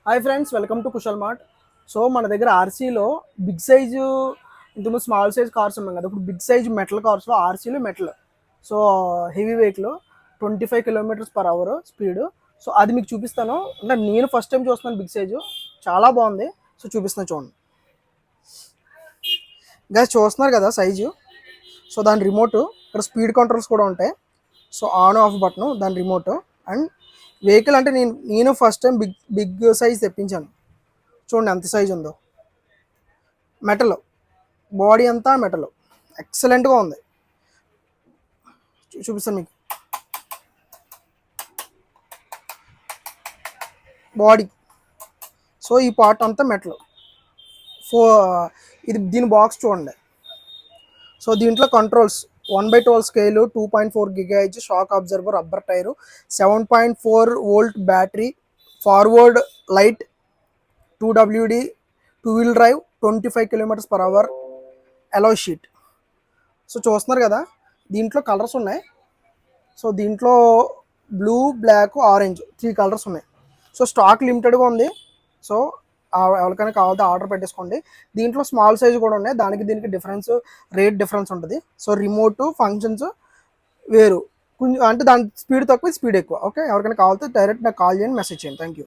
Hi friends, welcome to Kushal mart. So మన దగ్గర ఆర్సీలో బిగ్ సైజు ఇంతకుముందు స్మాల్ సైజ్ కార్స్ ఉన్నాయి కదా. ఇప్పుడు బిగ్ సైజ్ మెటల్ కార్స్లో ఆర్సీలో metal. So heavy vehicle 25 km/h speed. So అది మీకు చూపిస్తాను. అంటే నేను ఫస్ట్ టైం చూస్తున్నాను బిగ్ సైజు, చాలా బాగుంది. సో చూపిస్తాను చూడండి గైస్, చూస్తున్నారు కదా సైజు. సో దాని రిమోట్, ఇక్కడ స్పీడ్ కంట్రోల్స్ కూడా ఉంటాయి. సో ఆన్ ఆఫ్ బటన్ దాని రిమోట్. అండ్ వెహికల్ అంటే నేను ఫస్ట్ టైం బిగ్ సైజ్ తెప్పించాను. చూడండి ఎంత సైజ్ ఉందో. మెటల్, బాడీ అంతా మెటల్, ఎక్సలెంట్గా ఉంది. చూపిస్తాను మీకు. బాడీ, సో ఈ పార్ట్ అంతా మెటల్. దీని బాక్స్ చూడండి. సో దీంట్లో controls 1/12 scale, 2.4 GHz shock absorber, rubber tyre, 7.4 V battery, forward light, 2WD, 2-wheel drive, 25 km/h Alai sheet. So చూస్తున్నారు కదా, దీంట్లో కలర్స్ ఉన్నాయి. సో దీంట్లో బ్లూ, బ్లాక్, ఆరెంజ్ 3 కలర్స్ ఉన్నాయి. సో స్టాక్ లిమిటెడ్గా ఉంది. సో ఎవరికైనా కావాలంటే ఆర్డర్ పెట్టేసుకోండి. దీంట్లో స్మాల్ సైజ్ కూడా ఉన్నాయి. దానికి దీనికి డిఫరెన్స్, రేట్ డిఫరెన్స్ ఉంటుంది. సో రిమోట్ ఫంక్షన్స్ వేరు, కొంచెం అంటే దాని స్పీడ్ తక్కువ, స్పీడ్ ఎక్కువ. ఓకే, ఎవరికైనా కావాలంటే డైరెక్ట్ నాకు కాల్ చేయండి, మెసేజ్ చేయండి. Thank you.